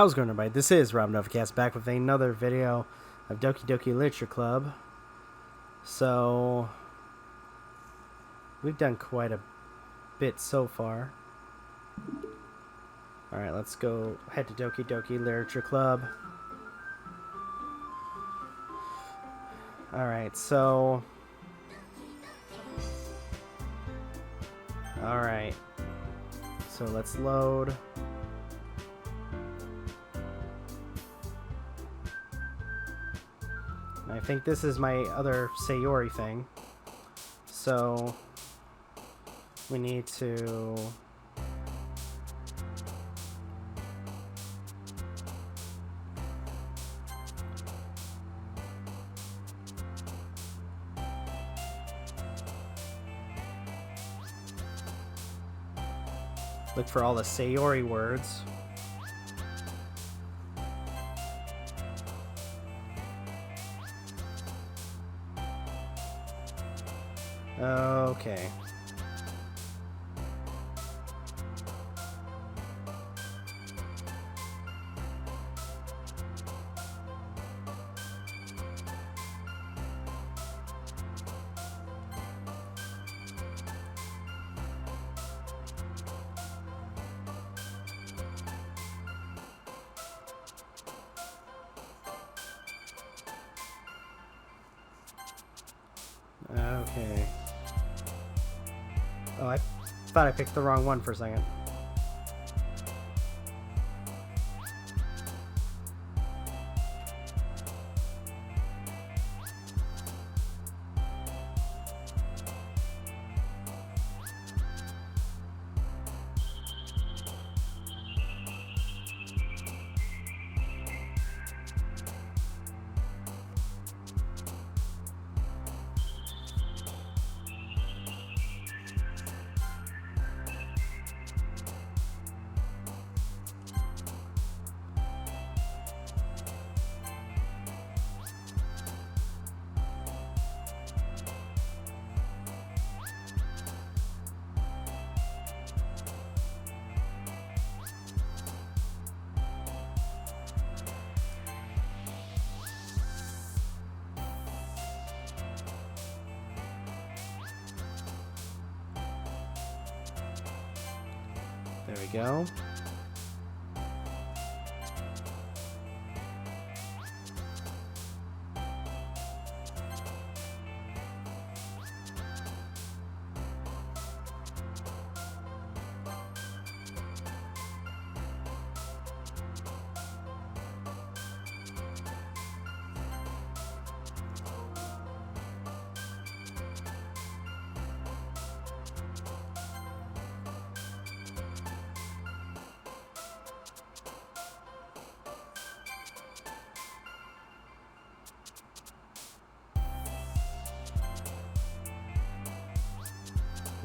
How's it going, everybody? This is Rob Novakast back with another video of Doki Doki Literature Club. So, we've done quite a bit so far. Alright, let's go head to Doki Doki Literature Club. Alright, so... Alright. So let's load... I think this is my other Sayori thing. So we need to look for all the Sayori words. Okay. Okay. Oh, I thought I picked the wrong one for a second. There we go.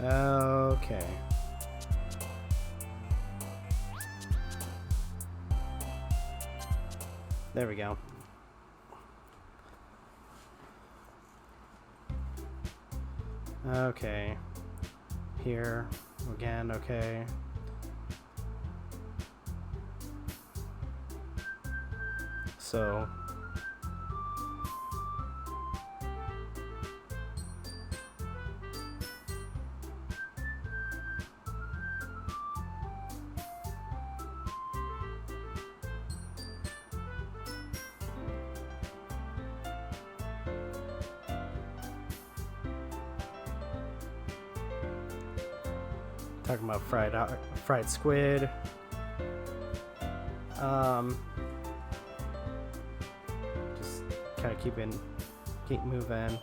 Okay. There we go. Okay. Here again, okay. So talking about fried squid. Just kind of keep moving.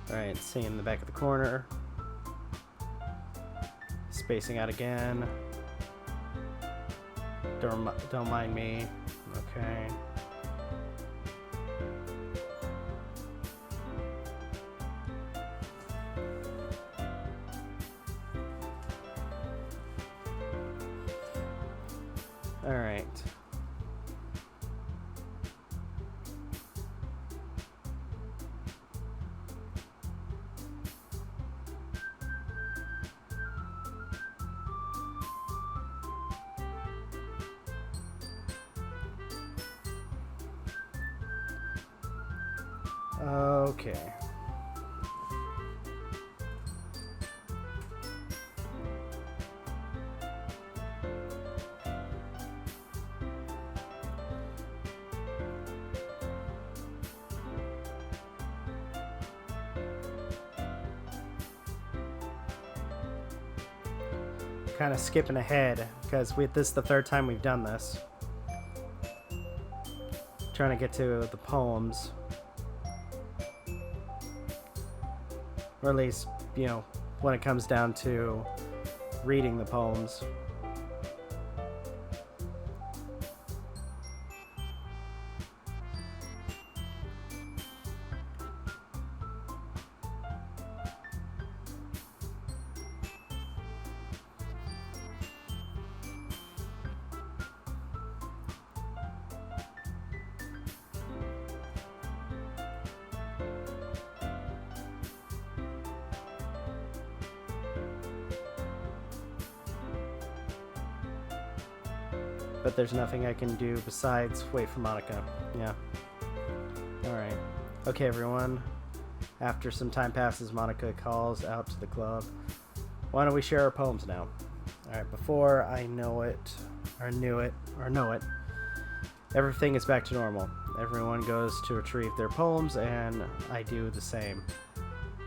Alright, see in the back of the corner. Spacing out again. Don't mind me. Okay. Alright. Okay. Kind of skipping ahead because this is the third time we've done this. Trying to get to the poems. Or at least, you know, when it comes down to reading the poems. But there's nothing I can do besides wait for Monica. Yeah. Alright. Okay, everyone. After some time passes, Monica calls out to the club. Why don't we share our poems now? Alright, before I know it, or know it, everything is back to normal. Everyone goes to retrieve their poems, and I do the same.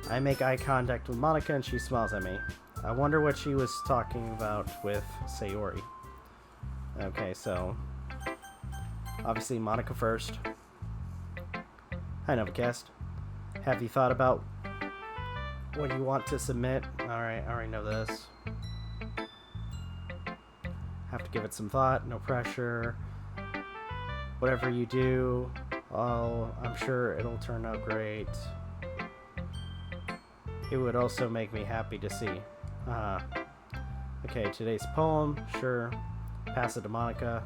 I make eye contact with Monica, and she smiles at me. I wonder what she was talking about with Sayori. Okay, so obviously Monica first. Hi, Novakast. Have you thought about what you want to submit? Alright, I already know this. Have to give it some thought, no pressure. Whatever you do, I'm sure it'll turn out great. It would also make me happy to see. Okay, today's poem, sure. Pass it to Monica.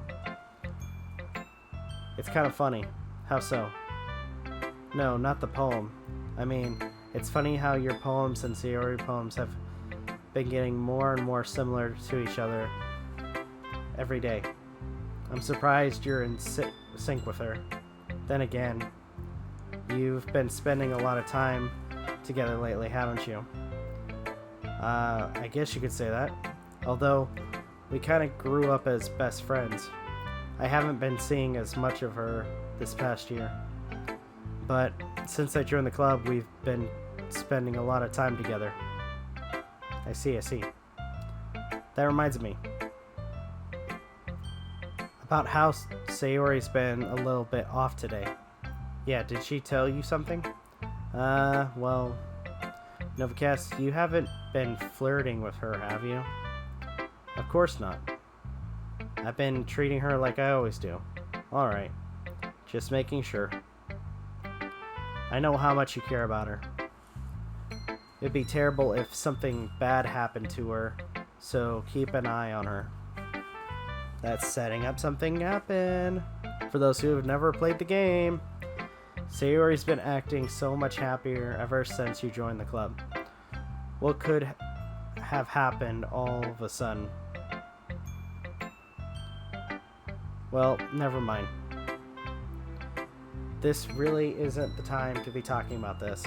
It's kind of funny. How so? No, not the poem. I mean, it's funny how your poems and Sayori poems have been getting more and more similar to each other every day. I'm surprised you're in sync with her. Then again, you've been spending a lot of time together lately, haven't you? I guess you could say that. Although, we kind of grew up as best friends. I haven't been seeing as much of her this past year. But since I joined the club, we've been spending a lot of time together. I see. That reminds me. About how Sayori's been a little bit off today. Yeah, did she tell you something? Well, Novakast, you haven't been flirting with her, have you? Of course not. I've been treating her like I always do. Alright. Just making sure. I know how much you care about her. It'd be terrible if something bad happened to her, so keep an eye on her. That's setting up something to happen. For those who have never played the game, Sayori's been acting so much happier ever since you joined the club. What could have happened all of a sudden? Well, never mind. This really isn't the time to be talking about this.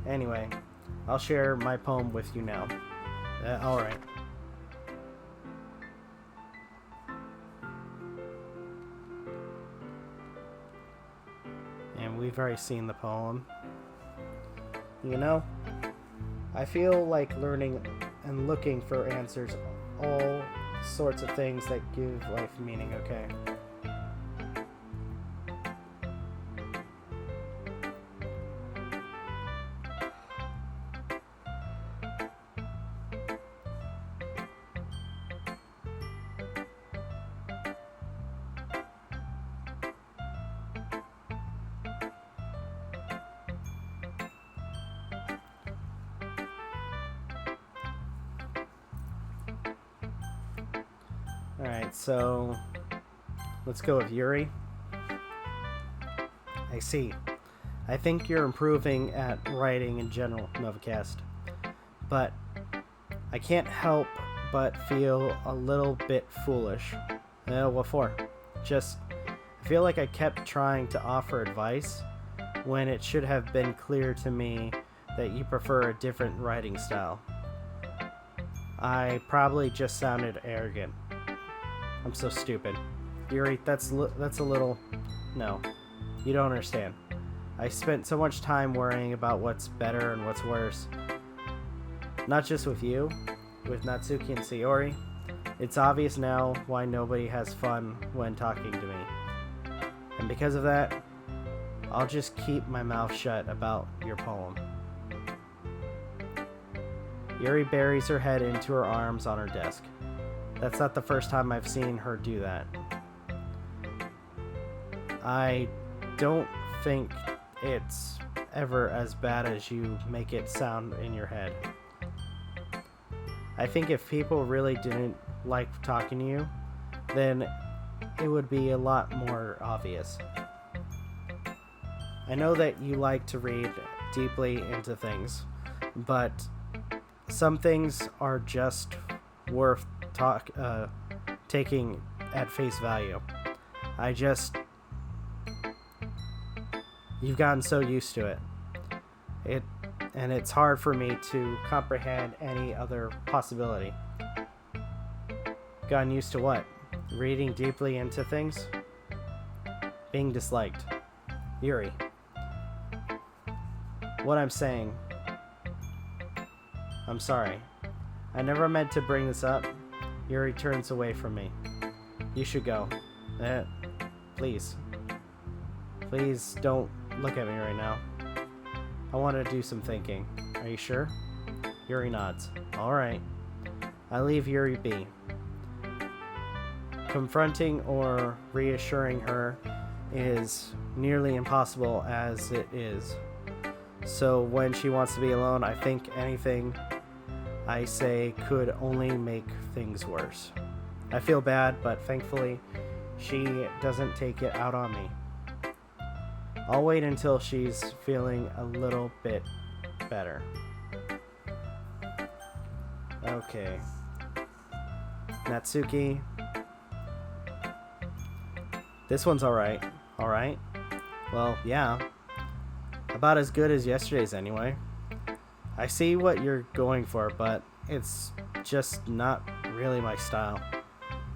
Anyway, I'll share my poem with you now. Alright. And we've already seen the poem. You know, I feel like learning and looking for answers, all sorts of things that give life meaning, okay? Alright, so let's go with Yuri. I see. I think you're improving at writing in general, Novakast. But I can't help but feel a little bit foolish. What for? Just, I feel like I kept trying to offer advice when it should have been clear to me that you prefer a different writing style. I probably just sounded arrogant. I'm so stupid. Yuri, that's a little... No, you don't understand. I spent so much time worrying about what's better and what's worse. Not just with you, with Natsuki and Sayori. It's obvious now why nobody has fun when talking to me. And because of that, I'll just keep my mouth shut about your poem. Yuri buries her head into her arms on her desk. That's not the first time I've seen her do that. I don't think it's ever as bad as you make it sound in your head. I think if people really didn't like talking to you, then it would be a lot more obvious. I know that you like to read deeply into things, but some things are just worth taking at face value. You've gotten so used to it. And it's hard for me to comprehend any other possibility. Gotten used to what? Reading deeply into things? Being disliked. Yuri. What I'm saying. I'm sorry. I never meant to bring this up. Yuri turns away from me. You should go. Please. Please don't look at me right now. I want to do some thinking. Are you sure? Yuri nods. Alright. I leave Yuri be. Confronting or reassuring her is nearly impossible as it is. So when she wants to be alone, I think anything I say could only make things worse. I feel bad, but thankfully she doesn't take it out on me. I'll wait until she's feeling a little bit better. Okay. Natsuki. This one's alright. Alright? Well, yeah. About as good as yesterday's anyway. I see what you're going for, but it's just not really my style.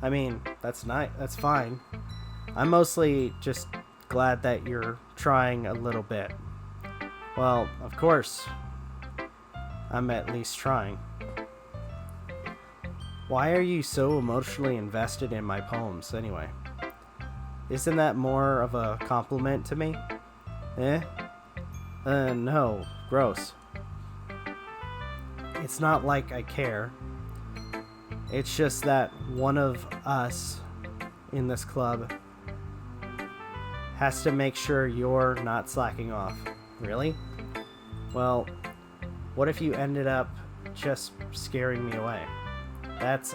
I mean, that's fine. I'm mostly just glad that you're trying a little bit. Well, of course, I'm at least trying. Why are you so emotionally invested in my poems anyway? Isn't that more of a compliment to me? No, gross. It's not like I care. It's just that one of us in this club has to make sure you're not slacking off. Really? Well, what if you ended up just scaring me away? It's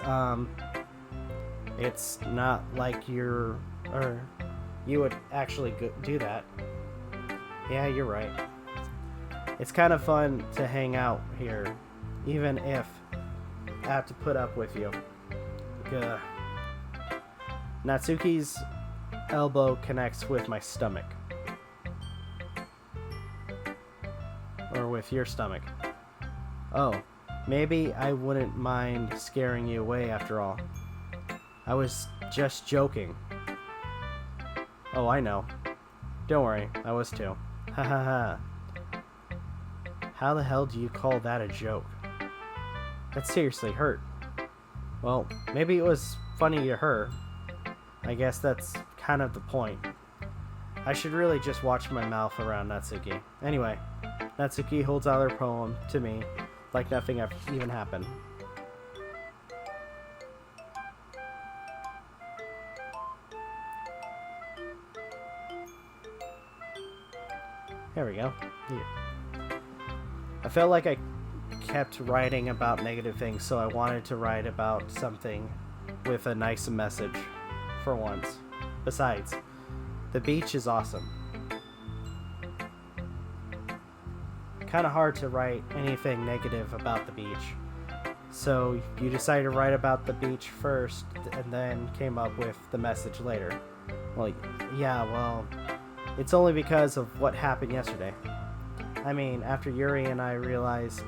not like you would actually do that. Yeah, you're right. It's kind of fun to hang out here, even if I have to put up with you. Natsuki's elbow connects with my stomach. Or with your stomach. Oh, maybe I wouldn't mind scaring you away after all. I was just joking. Oh, I know. Don't worry, I was too. Ha ha ha. How the hell do you call that a joke? That seriously hurt. Well, maybe it was funny to her. I guess that's kind of the point. I should really just watch my mouth around Natsuki. Anyway, Natsuki holds out her poem to me like nothing even happened. There we go. Yeah. I felt like I kept writing about negative things, so I wanted to write about something with a nice message for once. Besides, the beach is awesome. Kind of hard to write anything negative about the beach. So you decided to write about the beach first and then came up with the message later. Well, yeah, well, it's only because of what happened yesterday. I mean, after Yuri and I realized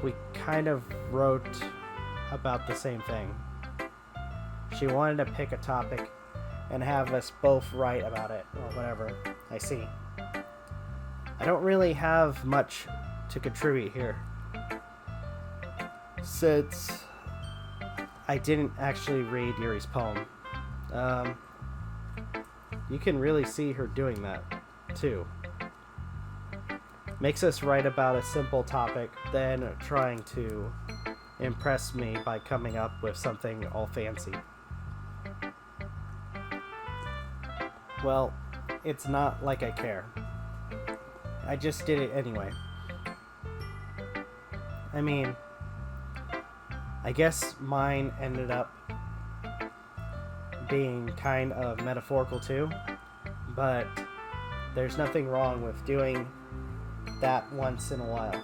we kind of wrote about the same thing. She wanted to pick a topic and have us both write about it, or whatever. I see. I don't really have much to contribute here, since I didn't actually read Yuri's poem. You can really see her doing that, too. Makes us write about a simple topic, then trying to impress me by coming up with something all fancy. Well, it's not like I care. I just did it anyway. I mean, I guess mine ended up being kind of metaphorical too, but there's nothing wrong with doing that once in a while.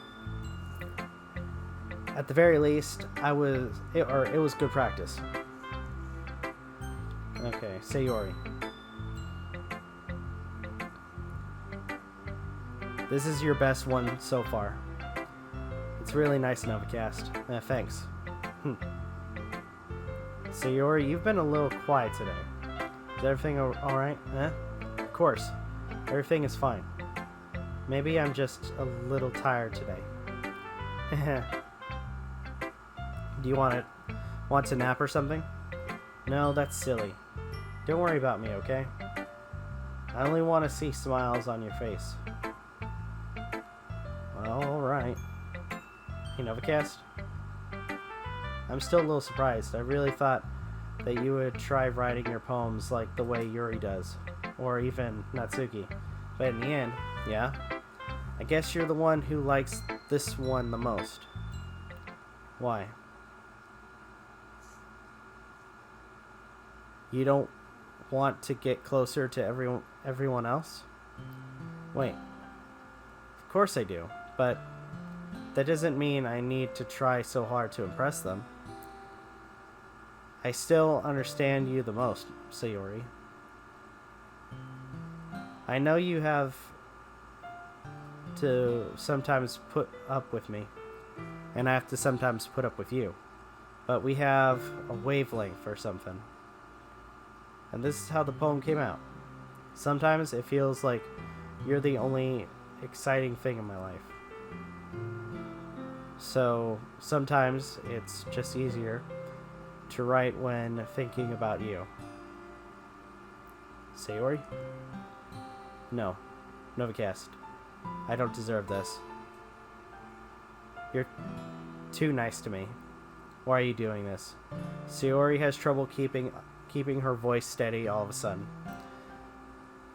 At the very least, it was good practice. Okay, Sayori. This is your best one so far. It's really nice, Novakast. Thanks. Sayori, you've been a little quiet today. Is everything alright? Of course. Everything is fine. Maybe I'm just a little tired today. Do you want to nap or something? No, that's silly. Don't worry about me, okay? I only want to see smiles on your face. Well, alright. Hey, Novakast? I'm still a little surprised. I really thought that you would try writing your poems like the way Yuri does. Or even Natsuki. But in the end, yeah? I guess you're the one who likes this one the most. Why? You don't want to get closer to everyone else? Wait. Of course I do, but that doesn't mean I need to try so hard to impress them. I still understand you the most, Sayori. I know you have to sometimes put up with me, and I have to sometimes put up with you, but we have a wavelength or something. And this is how the poem came out. Sometimes it feels like you're the only exciting thing in my life. So sometimes it's just easier to write when thinking about you. Sayori? No. Novakast. I don't deserve this. You're too nice to me. Why are you doing this? Sayori has trouble keeping her voice steady all of a sudden.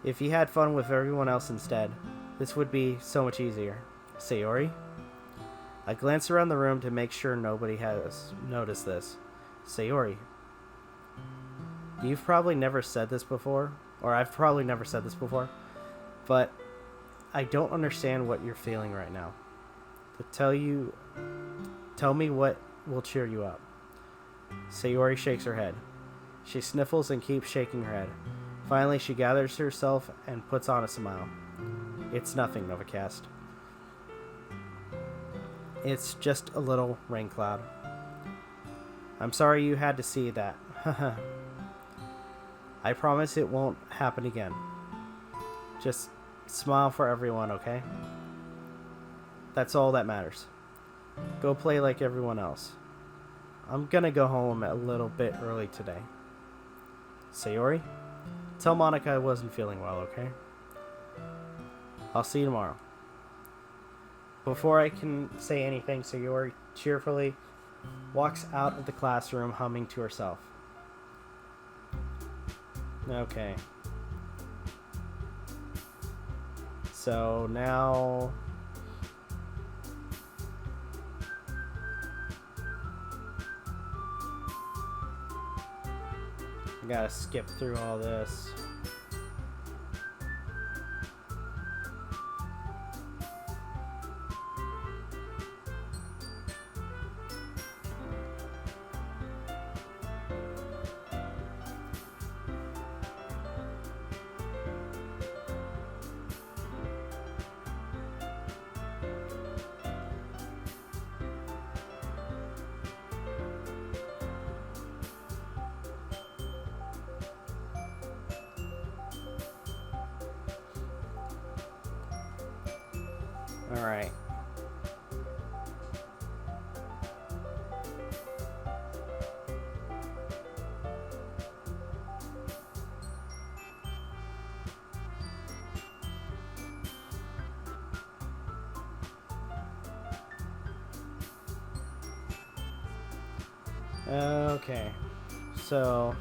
If you had fun with everyone else instead, this would be so much easier. Sayori? I glance around the room to make sure nobody has noticed this. Sayori. You've probably never said this before, or I've probably never said this before, but I don't understand what you're feeling right now. Tell me what will cheer you up. Sayori shakes her head. She sniffles and keeps shaking her head. Finally, she gathers herself and puts on a smile. It's nothing, Novakast. It's just a little rain cloud. I'm sorry you had to see that. I promise it won't happen again. Just smile for everyone, okay? That's all that matters. Go play like everyone else. I'm gonna go home a little bit early today. Sayori? Tell Monica I wasn't feeling well, okay? I'll see you tomorrow. Before I can say anything, Sayori cheerfully walks out of the classroom humming to herself. Okay. So now... I gotta skip through all this. Alright. Okay, so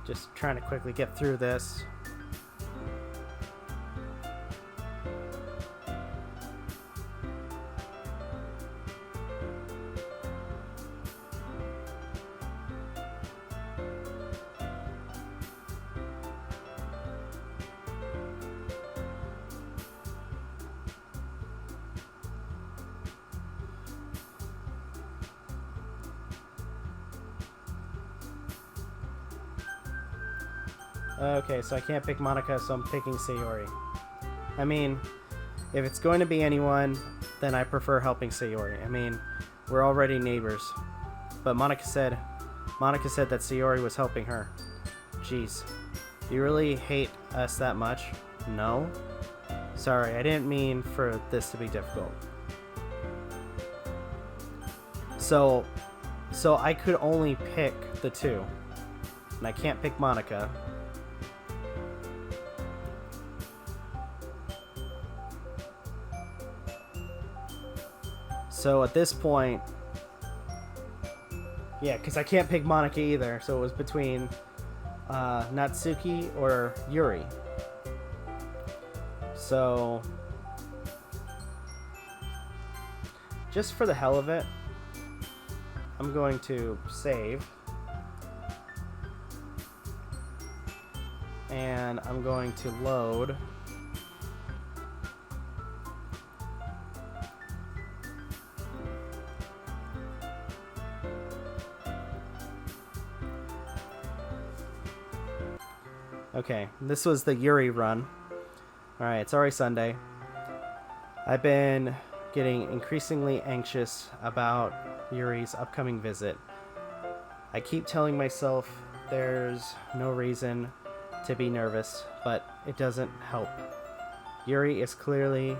just trying to quickly get through this. Okay, so I can't pick Monica, so I'm picking Sayori. I mean, if it's going to be anyone, then I prefer helping Sayori. I mean, we're already neighbors. But Monica said that Sayori was helping her. Jeez. Do you really hate us that much? No? Sorry, I didn't mean for this to be difficult. So I could only pick the two. And I can't pick Monica. So at this point, yeah, because I can't pick Monica either, so it was between Natsuki or Yuri. So, just for the hell of it, I'm going to save. And I'm going to load. Okay, this was the Yuri run. Alright, it's already Sunday. I've been getting increasingly anxious about Yuri's upcoming visit. I keep telling myself there's no reason to be nervous, but it doesn't help. Yuri is clearly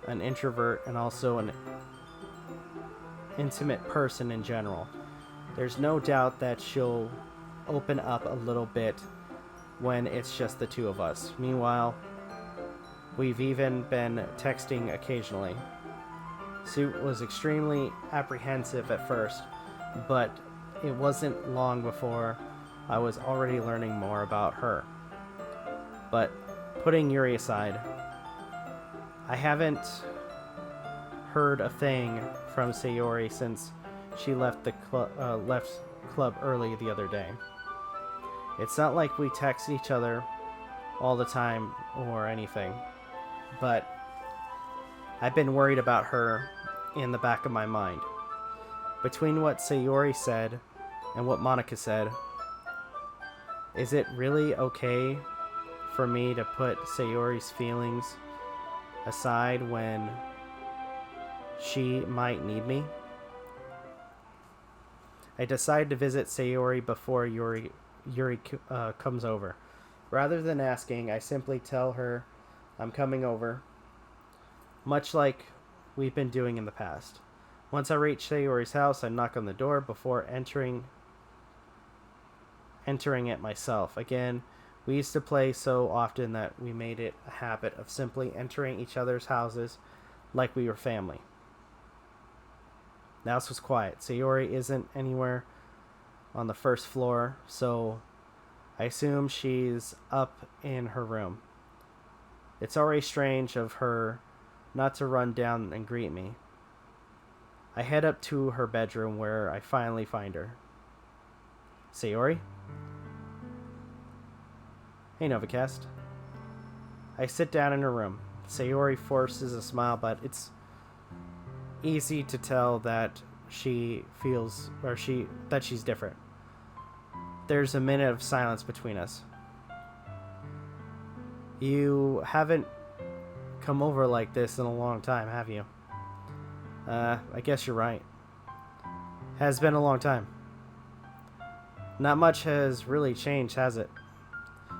an introvert and also an intimate person in general. There's no doubt that she'll open up a little bit when it's just the two of us. Meanwhile, we've even been texting occasionally. Sue was extremely apprehensive at first, but it wasn't long before I was already learning more about her. But putting Yuri aside, I haven't heard a thing from Sayori since she left the club early the other day. It's not like we text each other all the time or anything, but I've been worried about her in the back of my mind. Between what Sayori said and what Monica said, is it really okay for me to put Sayori's feelings aside when she might need me? I decided to visit Sayori before Yuri comes over. Rather than asking, I simply tell her I'm coming over, much like we've been doing in the past. Once I reach Sayori's house, I knock on the door before entering it myself. Again, we used to play so often that we made it a habit of simply entering each other's houses like we were family. The house was quiet. Sayori isn't anywhere on the first floor, so I assume she's up in her room. It's already strange of her not to run down and greet me. I head up to her bedroom where I finally find her. Sayori? Hey, Novakast. I sit down in her room. Sayori forces a smile, but it's easy to tell that she feels, that she's different. There's a minute of silence between us. You haven't come over like this in a long time, have you? I guess you're right. Has been a long time. Not much has really changed, has it?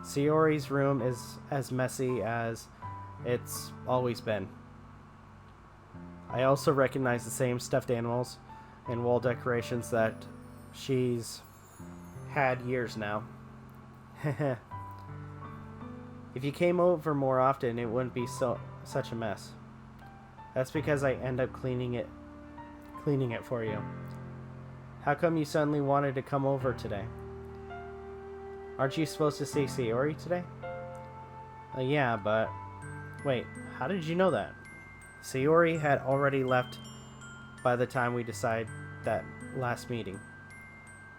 Sayori's room is as messy as it's always been. I also recognize the same stuffed animals and wall decorations that she's had years now. If you came over more often, it wouldn't be such a mess. That's because I end up cleaning it for you. How come you suddenly wanted to come over today? Aren't you supposed to see Sayori today? Yeah, but... Wait, how did you know that? Sayori had already left by the time we decided that last meeting.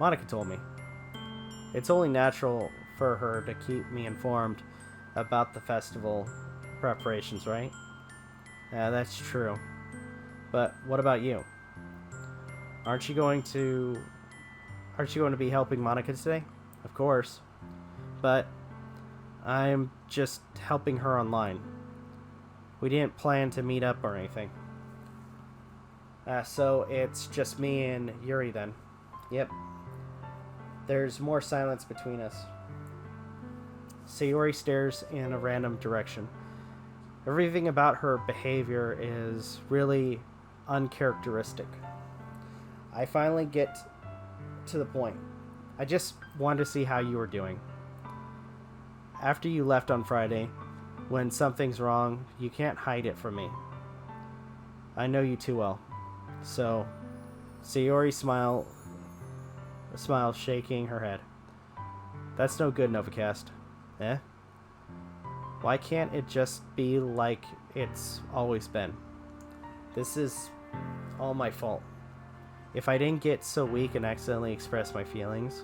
Monica told me. It's only natural for her to keep me informed about the festival preparations, right? Yeah, that's true. But what about you? Aren't you going to be helping Monica today? Of course. But I'm just helping her online. We didn't plan to meet up or anything. So it's just me and Yuri then. Yep. There's more silence between us. Sayori stares in a random direction. Everything about her behavior is really uncharacteristic. I finally get to the point. I just wanted to see how you were doing. After you left on Friday, when something's wrong, you can't hide it from me. I know you too well. So, Sayori smiles, shaking her head. That's no good, Novakast. Eh? Why can't it just be like it's always been? This is all my fault. If I didn't get so weak and accidentally express my feelings,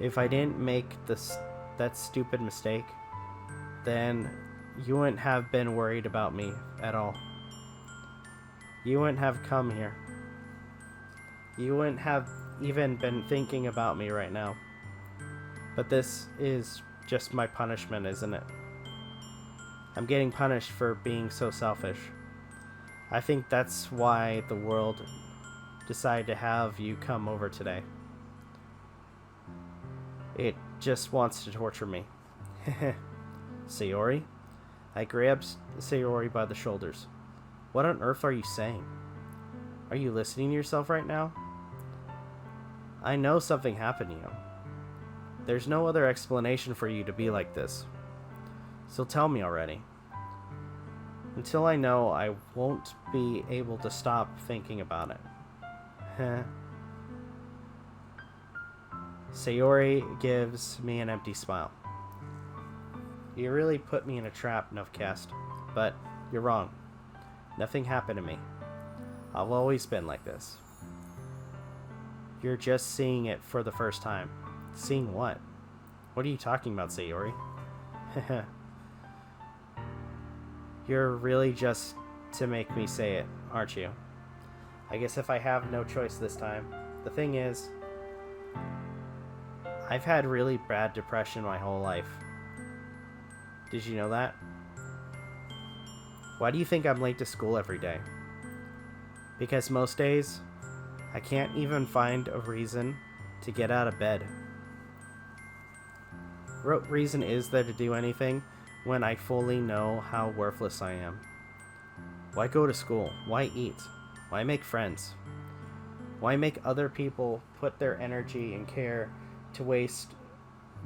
if I didn't make that stupid mistake, then you wouldn't have been worried about me at all. You wouldn't have come here. You wouldn't have even been thinking about me right now. But this is just my punishment, isn't it? I'm getting punished for being so selfish. I think that's why the world decided to have you come over today. It just wants to torture me. Sayori? I grabbed Sayori by the shoulders. What on earth are you saying? Are you listening to yourself right now? I know something happened to you. There's no other explanation for you to be like this. So tell me already. Until I know, I won't be able to stop thinking about it. Sayori gives me an empty smile. You really put me in a trap, Novakast. But you're wrong. Nothing happened to me. I've always been like this. You're just seeing it for the first time. Seeing what? What are you talking about, Sayori? You're really just to make me say it, aren't you? I guess if I have no choice this time. The thing is, I've had really bad depression my whole life. Did you know that? Why do you think I'm late to school every day? Because most days, I can't even find a reason to get out of bed. What reason is there to do anything when I fully know how worthless I am? Why go to school? Why eat? Why make friends? Why make other people put their energy and care to waste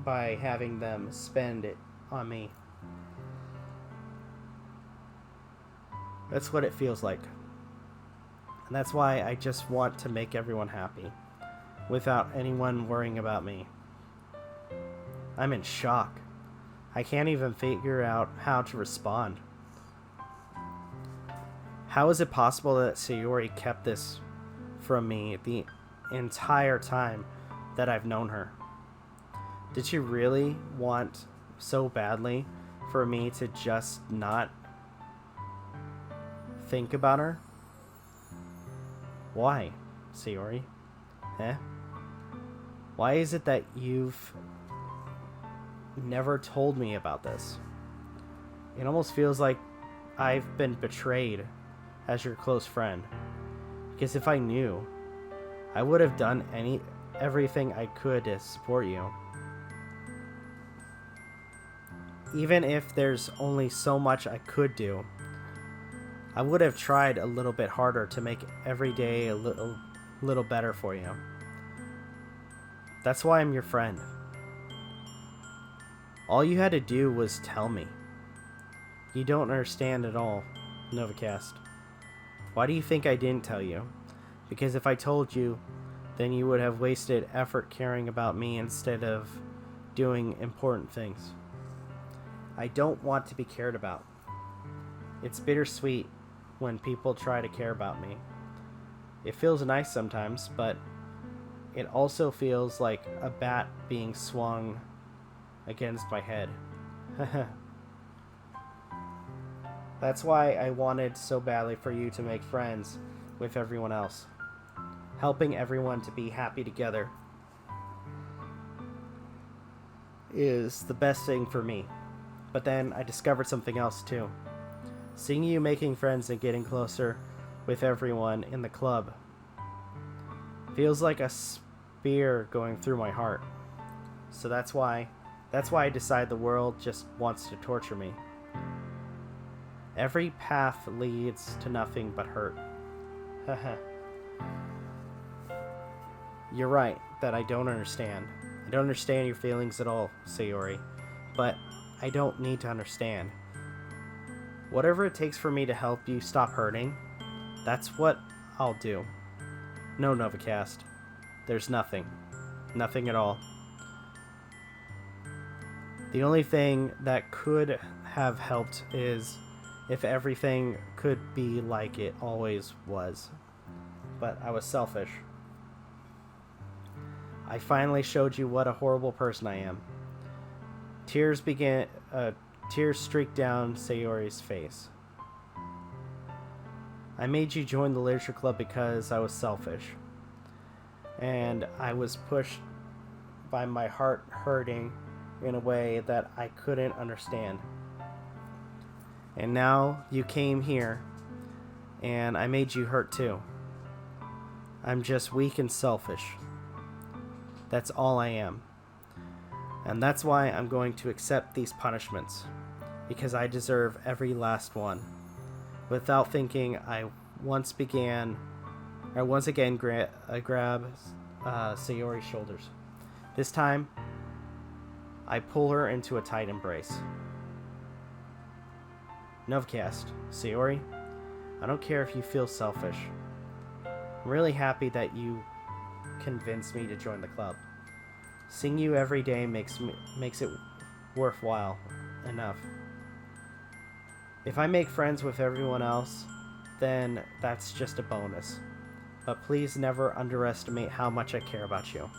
by having them spend it on me? That's what it feels like. And that's why I just want to make everyone happy, without anyone worrying about me. I'm in shock. I can't even figure out how to respond. How is it possible that Sayori kept this from me the entire time that I've known her? Did she really want so badly for me to just not think about her? Why, Sayori? Why is it that you've never told me about this? It almost feels like I've been betrayed as your close friend. Because if I knew, I would have done everything I could to support you. Even if there's only so much I could do, I would have tried a little bit harder to make every day a little better for you. That's why I'm your friend. All you had to do was tell me. You don't understand at all, Novakast. Why do you think I didn't tell you? Because if I told you, then you would have wasted effort caring about me instead of doing important things. I don't want to be cared about. It's bittersweet when people try to care about me. It feels nice sometimes, but it also feels like a bat being swung against my head. That's why I wanted so badly for you to make friends with everyone else. Helping everyone to be happy together is the best thing for me. But then I discovered something else too. Seeing you making friends and getting closer with everyone in the club feels like a spear going through my heart. So that's why I decide the world just wants to torture me. Every path leads to nothing but hurt. You're right that I don't understand. I don't understand your feelings at all, Sayori. But I don't need to understand. Whatever it takes for me to help you stop hurting, that's what I'll do. No, Novakast. There's nothing. Nothing at all. The only thing that could have helped is if everything could be like it always was. But I was selfish. I finally showed you what a horrible person I am. Tears streaked down Sayori's face. I made you join the literature club because I was selfish. And I was pushed by my heart hurting in a way that I couldn't understand. And now you came here, and I made you hurt too. I'm just weak and selfish. That's all I am. And that's why I'm going to accept these punishments, because I deserve every last one. Without thinking, I once again grab Sayori's shoulders. This time, I pull her into a tight embrace. Novakast, Sayori, I don't care if you feel selfish. I'm really happy that you convinced me to join the club. Seeing you every day makes it worthwhile enough. If I make friends with everyone else, then that's just a bonus. But please never underestimate how much I care about you.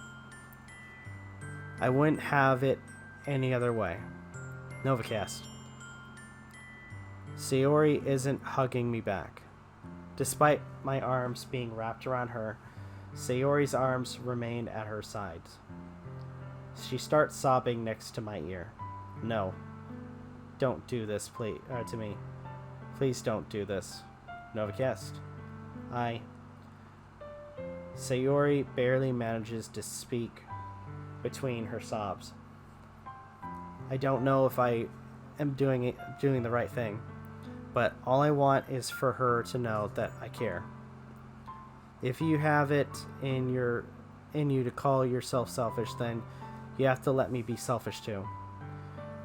I wouldn't have it any other way. Novakast. Sayori isn't hugging me back. Despite my arms being wrapped around her, Sayori's arms remain at her sides. She starts sobbing next to my ear. No. Don't do this, please, to me. Please don't do this. Novakast. Sayori barely manages to speak between her sobs. I don't know if I am doing the right thing, but all I want is for her to know that I care. If you have it in you to call yourself selfish, then you have to let me be selfish too.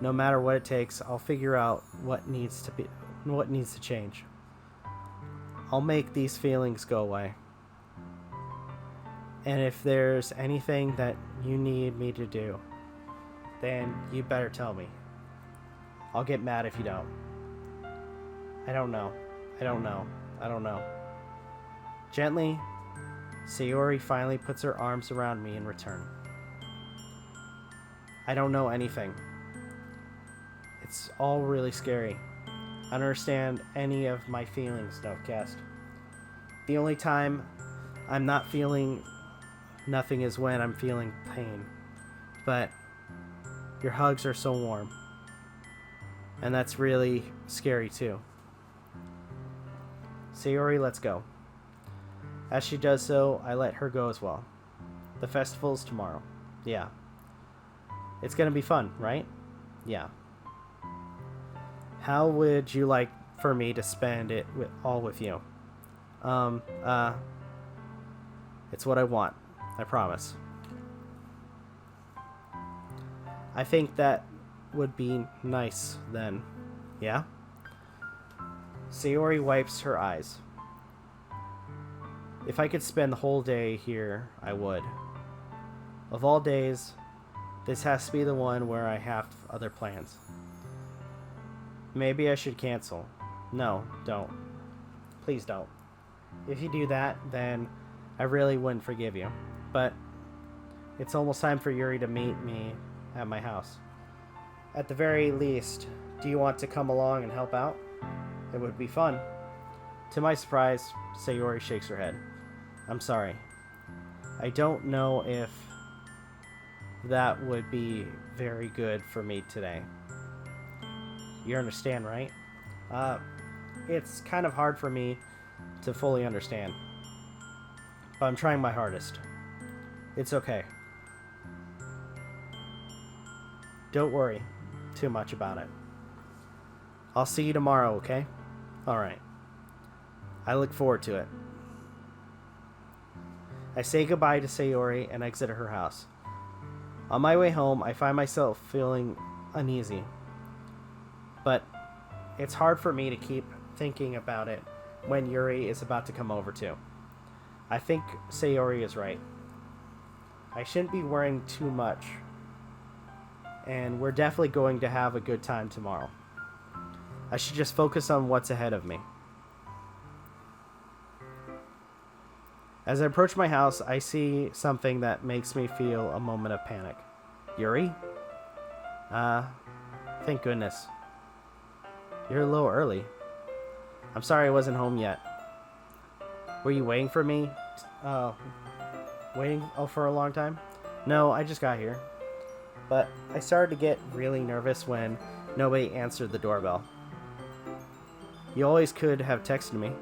No matter what it takes, I'll figure out what needs to change. I'll make these feelings go away. And if there's anything that you need me to do, then you better tell me. I'll get mad if you don't. I don't know. Gently, Sayori finally puts her arms around me in return. I don't know anything. It's all really scary. I don't understand any of my feelings, Novakast. The only time I'm not feeling nothing is when I'm feeling pain. But your hugs are so warm. And that's really scary too. Sayori, let's go. As she does so, I let her go as well. The festival's tomorrow. Yeah. It's gonna be fun, right? Yeah. How would you like for me to spend it all with you. It's what I want. I promise. I think that would be nice then. Yeah? Sayori wipes her eyes. If I could spend the whole day here, I would. Of all days, this has to be the one where I have other plans. Maybe I should cancel. No, don't. Please don't. If you do that, then I really wouldn't forgive you. But it's almost time for Yuri to meet me at my house. At the very least, do you want to come along and help out? It would be fun. To my surprise, Sayori shakes her head. I'm sorry. I don't know if that would be very good for me today. You understand, right? It's kind of hard for me to fully understand. But I'm trying my hardest. It's okay. Don't worry too much about it. I'll see you tomorrow, okay? Alright. I look forward to it. I say goodbye to Sayori and exit her house. On my way home, I find myself feeling uneasy. But it's hard for me to keep thinking about it when Yuri is about to come over too. I think Sayori is right. I shouldn't be worrying too much. And we're definitely going to have a good time tomorrow. I should just focus on what's ahead of me. As I approach my house, I see something that makes me feel a moment of panic. Yuri? Thank goodness. You're a little early. I'm sorry I wasn't home yet. Were you waiting for me? Waiting for a long time? No, I just got here. But I started to get really nervous when nobody answered the doorbell. You always could have texted me.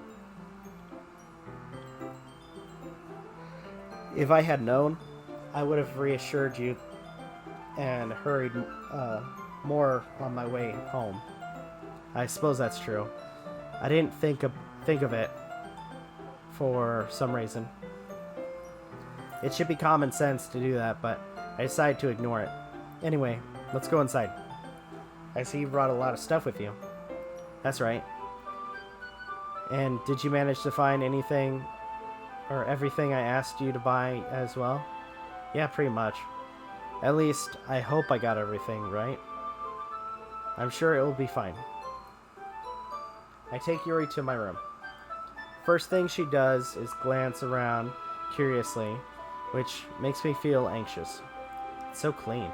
If I had known, I would have reassured you and hurried more on my way home. I suppose that's true. I didn't think of it for some reason. It should be common sense to do that, but I decided to ignore it. Anyway, let's go inside. I see you brought a lot of stuff with you. That's right. And did you manage to find anything or everything I asked you to buy as well? Yeah, pretty much. At least, I hope I got everything, right? I'm sure it will be fine. I take Yuri to my room. First thing she does is glance around curiously, which makes me feel anxious. It's so clean.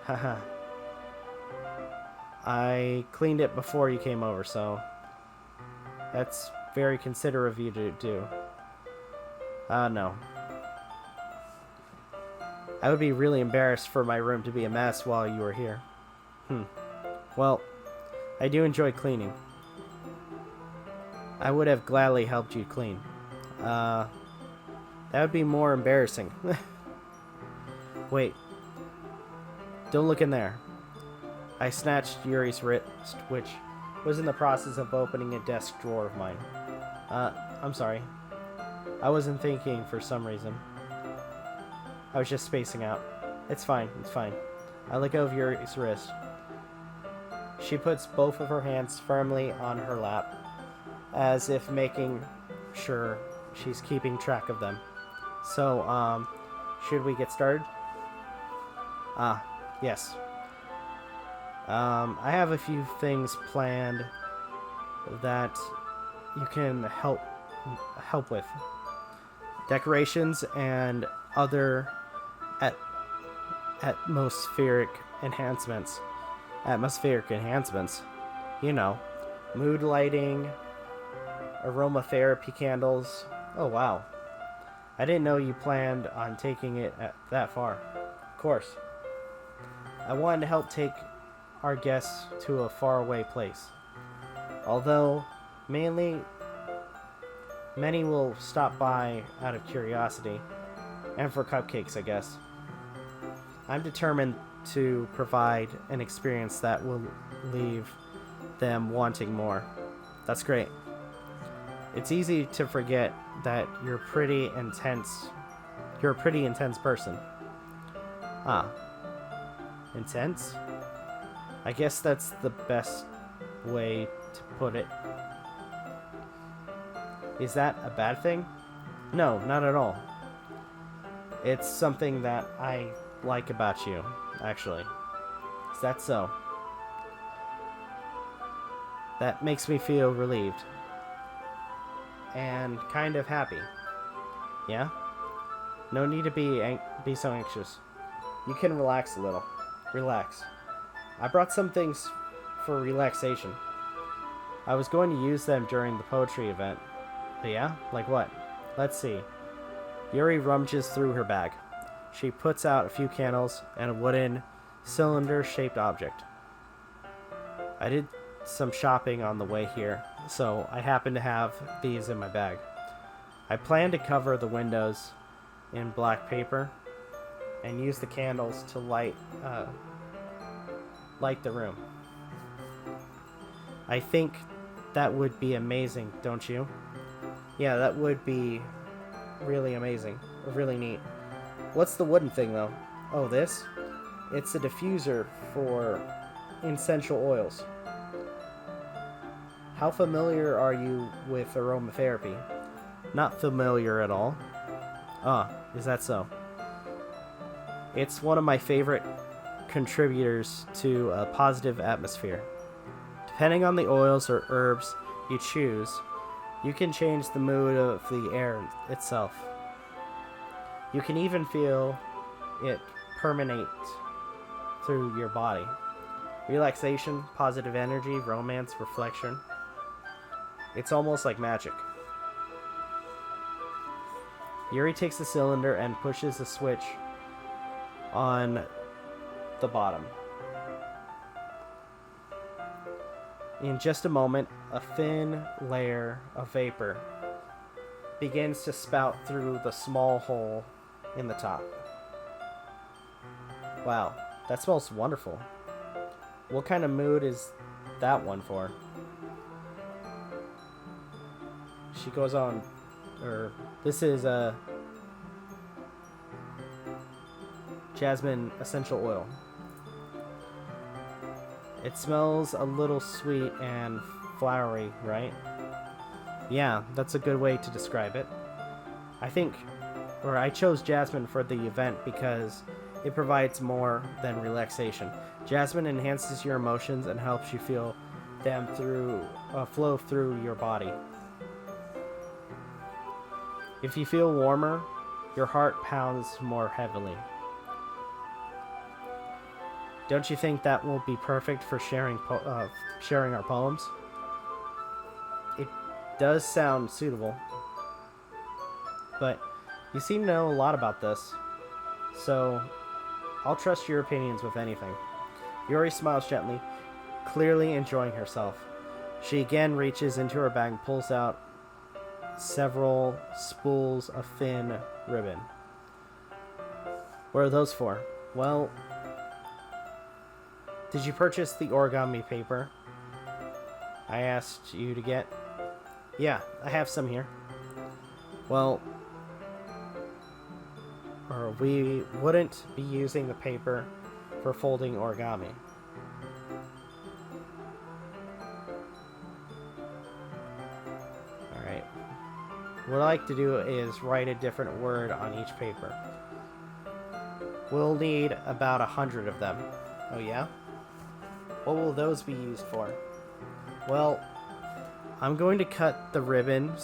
Haha. I cleaned it before you came over, so that's very considerate of you to do. No. I would be really embarrassed for my room to be a mess while you were here. Well, I do enjoy cleaning. I would have gladly helped you clean. That would be more embarrassing. Wait. Don't look in there. I snatched Yuri's wrist, which was in the process of opening a desk drawer of mine. I'm sorry. I wasn't thinking for some reason. I was just spacing out. It's fine, it's fine. I let go of Yuri's wrist. She puts both of her hands firmly on her lap, as if making sure she's keeping track of them. So, should we get started? Yes. I have a few things planned that you can help with. Decorations and other atmospheric enhancements. You know, mood lighting, aromatherapy candles. Oh wow. I didn't know you planned on taking it that far. Of course. I wanted to help take our guests to a faraway place. Although, many will stop by out of curiosity, and for cupcakes, I guess. I'm determined to provide an experience that will leave them wanting more. That's great. It's easy to forget that you're a pretty intense person. Ah. Intense? I guess that's the best way to put it. Is that a bad thing? No, not at all. It's something that I like about you, actually. Is that so? That makes me feel relieved. And kind of happy. Yeah? No need to be so anxious. You can relax a little. Relax. I brought some things for relaxation. I was going to use them during the poetry event. But yeah? Like what? Let's see. Yuri rummages through her bag. She puts out a few candles and a wooden cylinder-shaped object. I did some shopping on the way here, so I happen to have these in my bag. I plan to cover the windows in black paper and use the candles to light the room. I think that would be amazing, don't you? Yeah, that would be really amazing. Really neat. What's the wooden thing, though? Oh, this? It's a diffuser for essential oils. How familiar are you with aromatherapy? Not familiar at all. Ah, is that so? It's one of my favorite contributors to a positive atmosphere. Depending on the oils or herbs you choose, you can change the mood of the air itself. You can even feel it permeate through your body. Relaxation, positive energy, romance, reflection. It's almost like magic. Yuri takes the cylinder and pushes the switch on the bottom. In just a moment, a thin layer of vapor begins to spout through the small hole in the top. Wow, that smells wonderful. What kind of mood is that one for? She goes on, this is a jasmine essential oil. It smells a little sweet and flowery, right? Yeah, that's a good way to describe it. I chose jasmine for the event because it provides more than relaxation. Jasmine enhances your emotions and helps you feel them flow through your body. If you feel warmer, your heart pounds more heavily. Don't you think that will be perfect for sharing our poems? It does sound suitable, but you seem to know a lot about this, so I'll trust your opinions with anything. Yuri smiles gently, clearly enjoying herself. She again reaches into her bag and pulls out several spools of thin ribbon. What are those for? Well, did you purchase the origami paper I asked you to get? Yeah, I have some here. Well, we wouldn't be using the paper for folding origami. Alright. What I like to do is write a different word on each paper. We'll need about 100 of them. Oh yeah? What will those be used for? Well, I'm going to cut a ribbon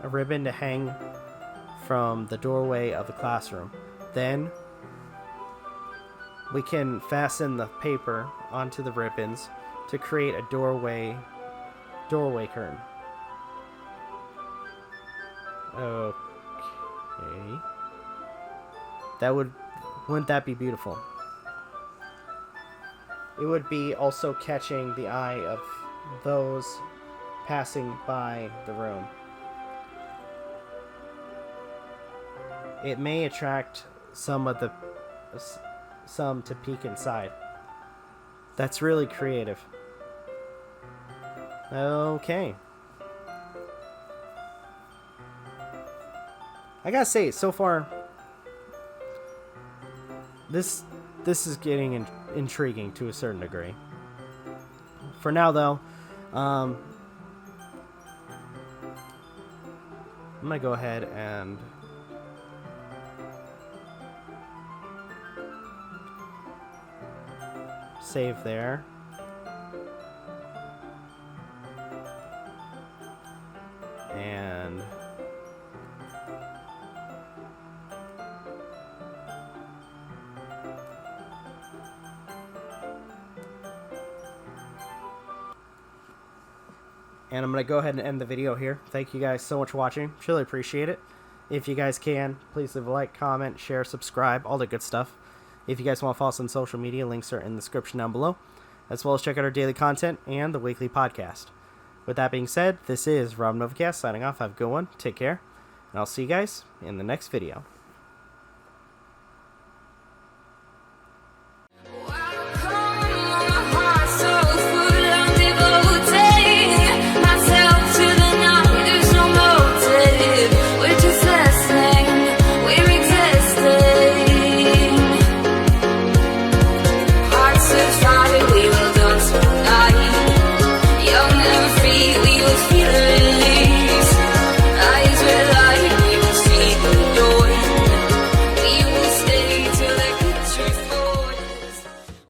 to hang from the doorway of the classroom. Then we can fasten the paper onto the ribbons to create a doorway curtain. Okay. Wouldn't that be beautiful? It would be also catching the eye of those passing by the room. It may attract some to peek inside. That's really creative. Okay. I gotta say, so far, this is getting intriguing to a certain degree. For now, though, I'm gonna go ahead and save there. And I'm going to go ahead and end the video here. Thank you guys so much for watching. Really appreciate it. If you guys can, please leave a like, comment, share, subscribe, all the good stuff. If you guys want to follow us on social media, links are in the description down below, as well as check out our daily content and the weekly podcast. With that being said, this is Novakast signing off. Have a good one. Take care. And I'll see you guys in the next video.